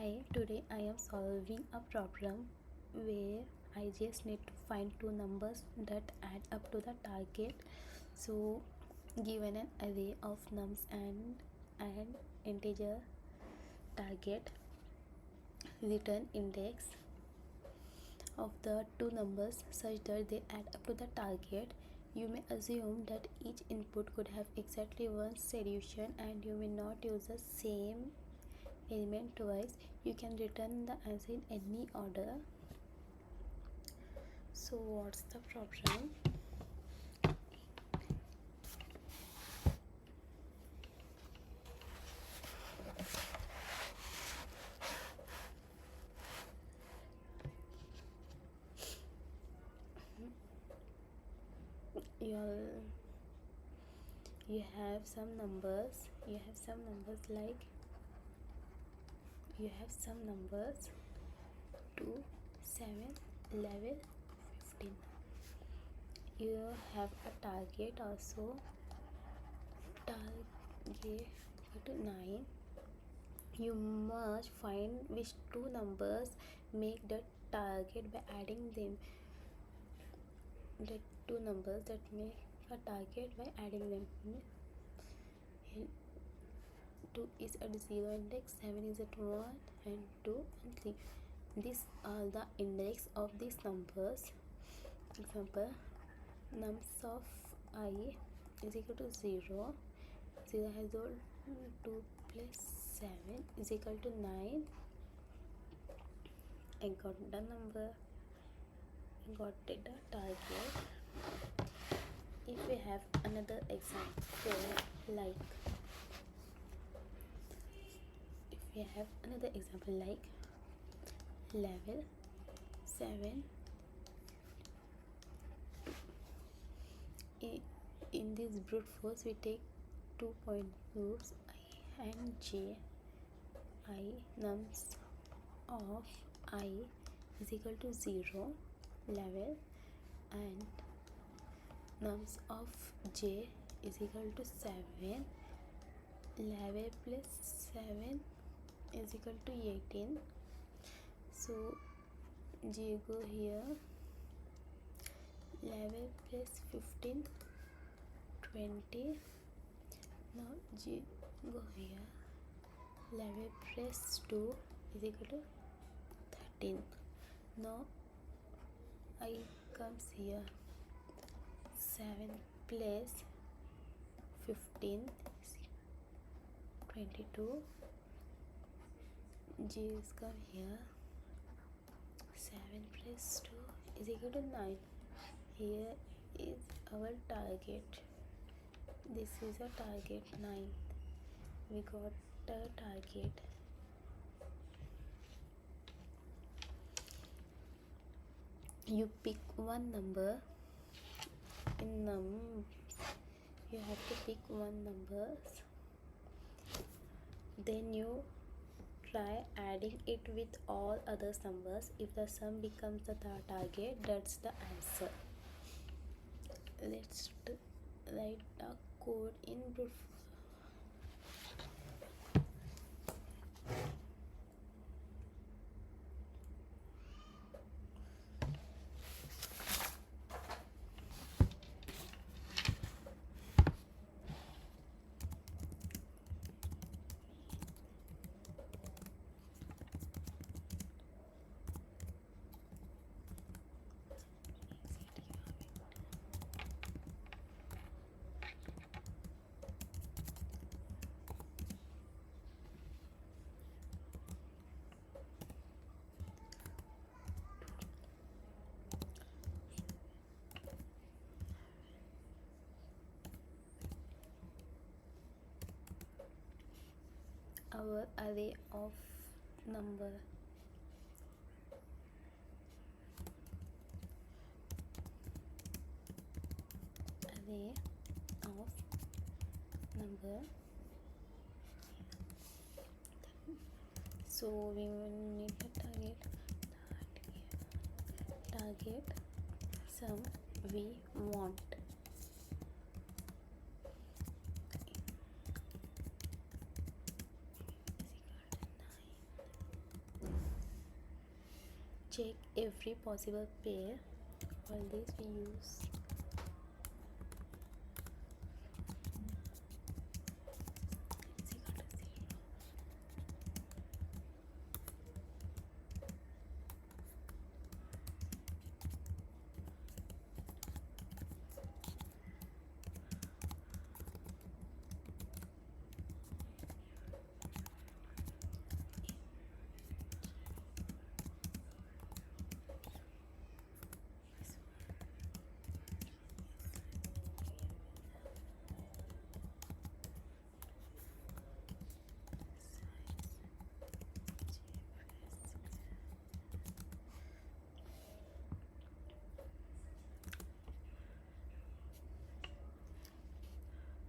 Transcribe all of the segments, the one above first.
Hi, today I am solving a problem where I just need to find two numbers that add up to the target. So, given an array of nums and an integer target, return index of the two numbers such that they add up to the target. You may assume that each input could have exactly one solution and you may not use the same element twice. You can return the answer in any order. So what's the problem? You have some numbers like 2, 7, 11, 15. You have a target also, target to 9. You must find which two numbers make the target by adding them. The two numbers that make a target by adding them. 2 is at 0 index, 7 is at 1, and 2 and 3. These are the index of these numbers. Example, nums of I is equal to 0. 0 has all 2 plus 7 is equal to 9. I got the number, got the target. If we have another example like 11, 7. In this brute force we take 2 point groups I and j. I nums of I is equal to 0 level, and nums of j is equal to 7. 11 plus 7 is equal to 18. So j go here. 11 plus 15, 20. Now j go here. 11 plus 2 is equal to 13. Now I comes here. 7 plus 15 is 22. J is come here. 7 plus 2 is equal to 9. Here is our target. This is a target 9. We got the target. You pick one number. In nums, you have to pick one number. Then you try adding it with all other numbers. If the sum becomes the target, that's the answer. Let's write the code in brute. Our array of number. Array of number. So we will need the target sum we want. check every possible pair. For this we use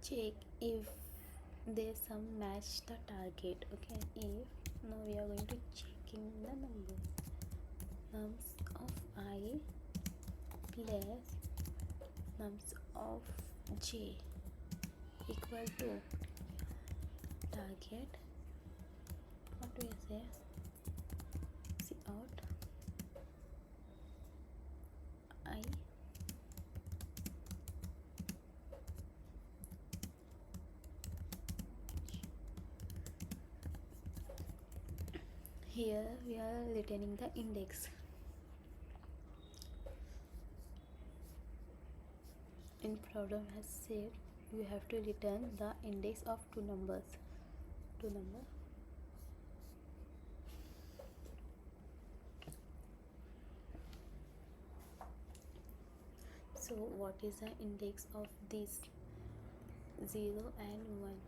check if there's some match the target. Okay, if now we are going to checking the numbers. Nums of I plus nums of j equal to target. What do you say? See out I here we are returning the index. In problem has said you have to return the index of two numbers. So what is the index of this 0 and 1?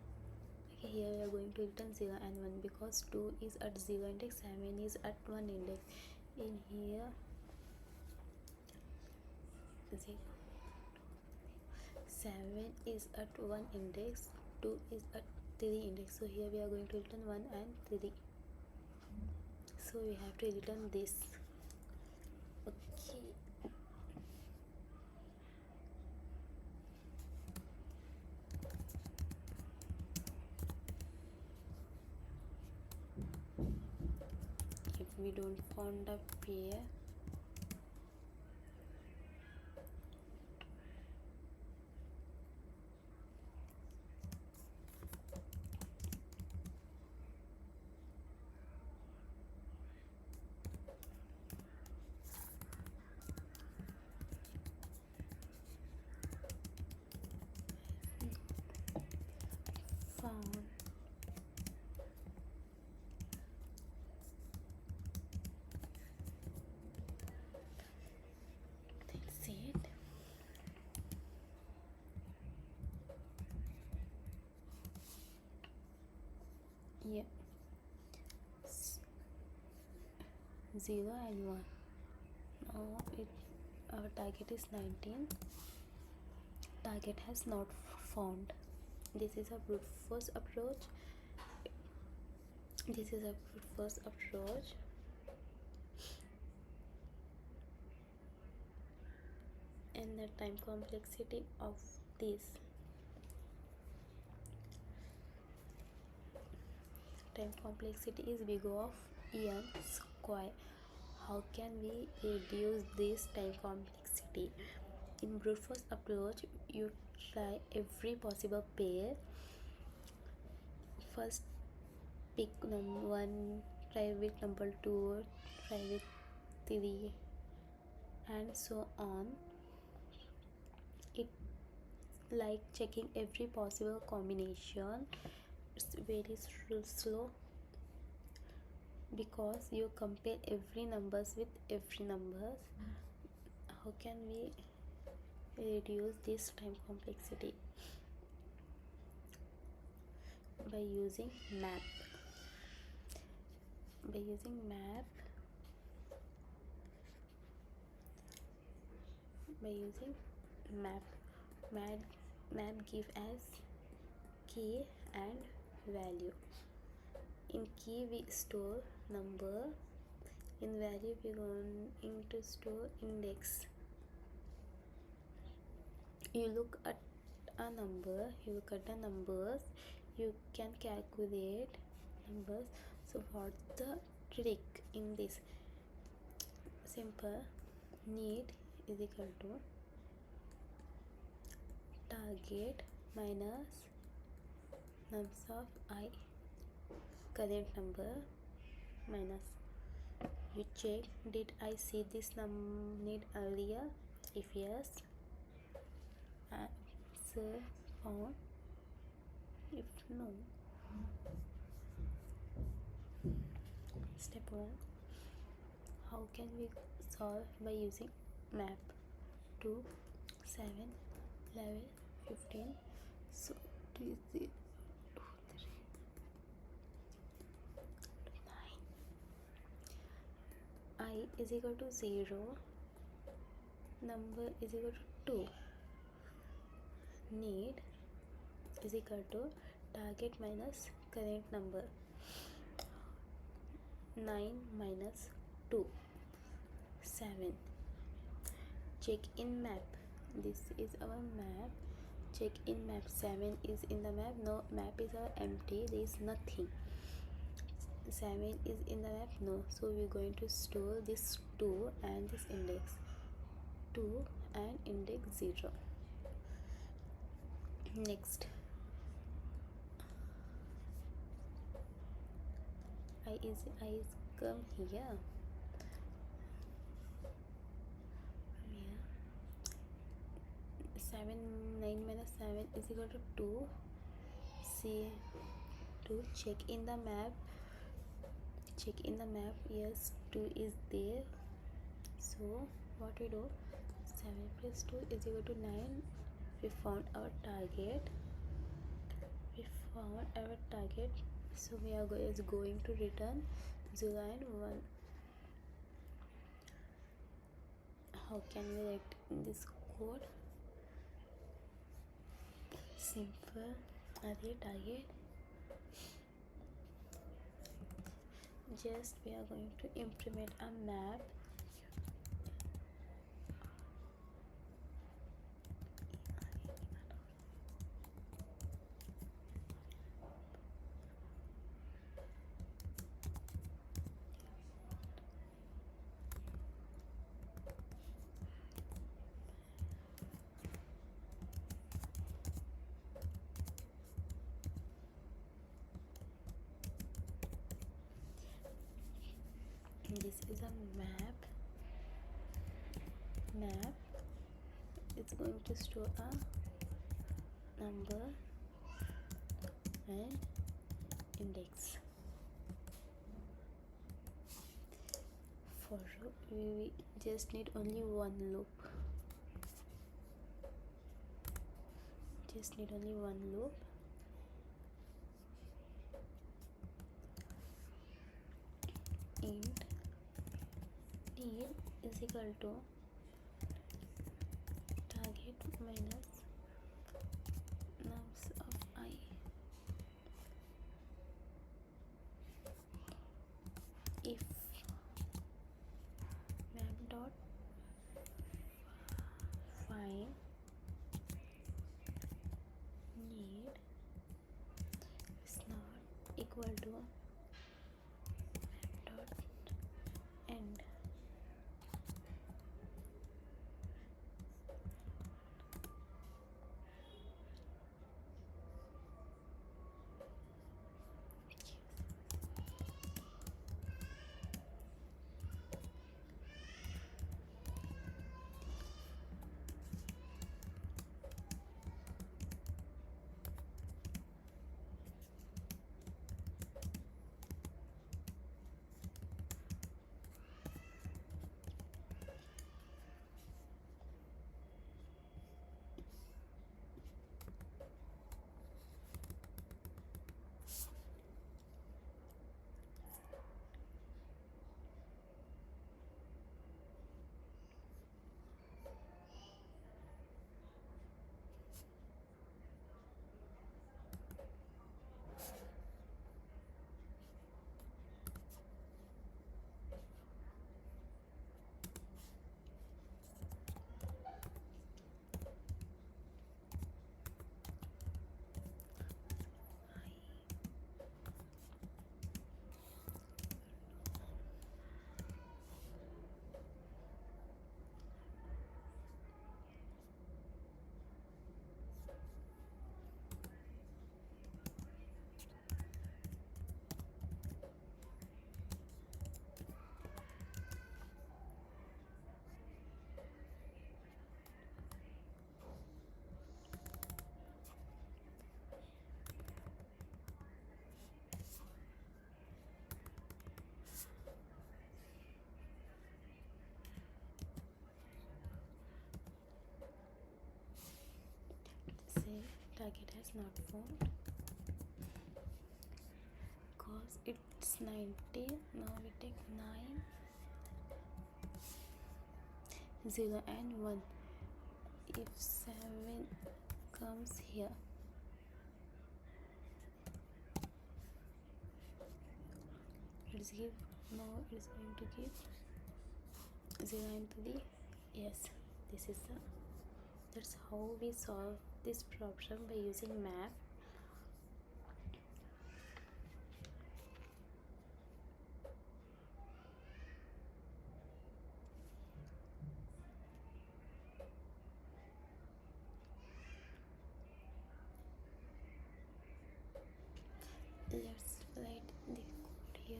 Okay, here we are going to return 0 and 1 because 2 is at 0 index, 7 is at 1 index. In here 7 is at 1 index, 2 is at 3 index. So here we are going to return 1 and 3. So we have to return this. Okay. If we don't find a pair, found that's it. Yeah, 0 and 1. Now our target is 19. Target has not found. This is a brute force approach. And the time complexity of this time complexity is big of n square. How can we reduce this time complexity? In brute force approach, you try every possible pair. First pick number 1, try with number 2, try with 3, and so on. It like checking every possible combination. It's very slow because you compare every numbers with every numbers. How can we reduce this time complexity? By using map. Map give as key and value. In key we store number, in value we going to store index. You look at the numbers, you can calculate numbers. So what's the trick in this? simple. Need is equal to target minus nums of I, current number, minus you check did I see this need earlier. If yes, answer found. If no, step 1, how can we solve by using map? 2, 7, 11, 15. So 2 is 0, 2, 3, 9. I is equal to 0, number is equal to 2. Need is equal to target minus current number. 9 minus 2, 7. Check in map. This is our map. Check in map. 7 is in the map. No, map is empty. There is nothing. 7 is in the map. No. So we are going to store this 2 and this index. 2 and index 0. Next, I is come here. Here 7, 9 minus 7 is equal to 2. See, to check in the map. Check in the map. Yes, 2 is there. So what we do? 7 plus 2 is equal to 9. We found our target. So we are going to return 0 and 1. How can we write this code? Simple. Array target. Just we are going to implement a map. This is a map. It's going to store a number and index. For we just need only one loop. Int need is equal to target minus nums of I. If map dot find need is not equal to map dot end. target has not found. Cause it's 90. Now we take 9, 0 and 1. If 7 comes here, let's give, now it's going to give 0 and 3. Yes, this is the, that's how we solve this problem by using map. Let's write the code here.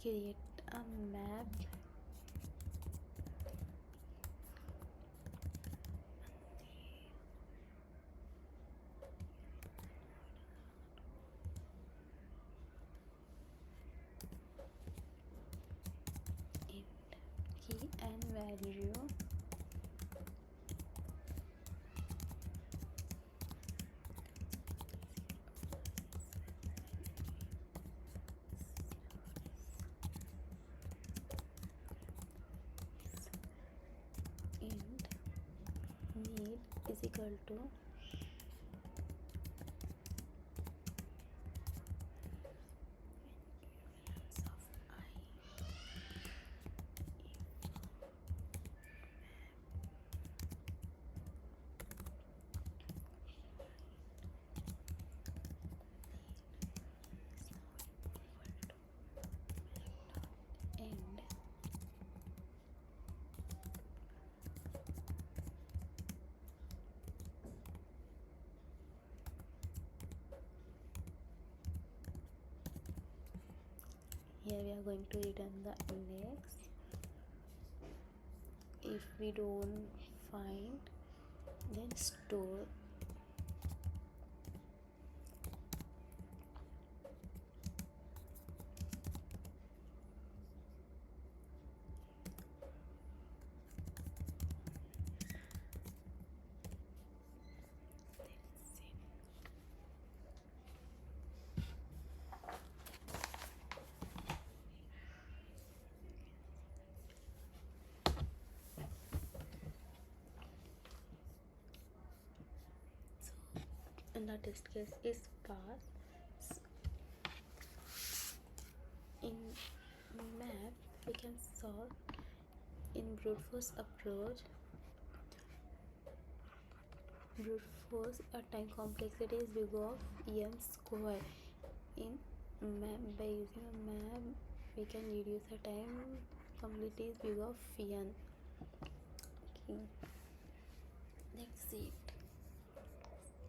Create a map. Key and value. And need is equal to and here we are going to return the index. If we don't find, then store. And the test case is pass. In map we can solve in brute force approach. Brute force, a time complexity is big of m square. In map, by using a map we can reduce the time complexity is big of n. Okay, let's see.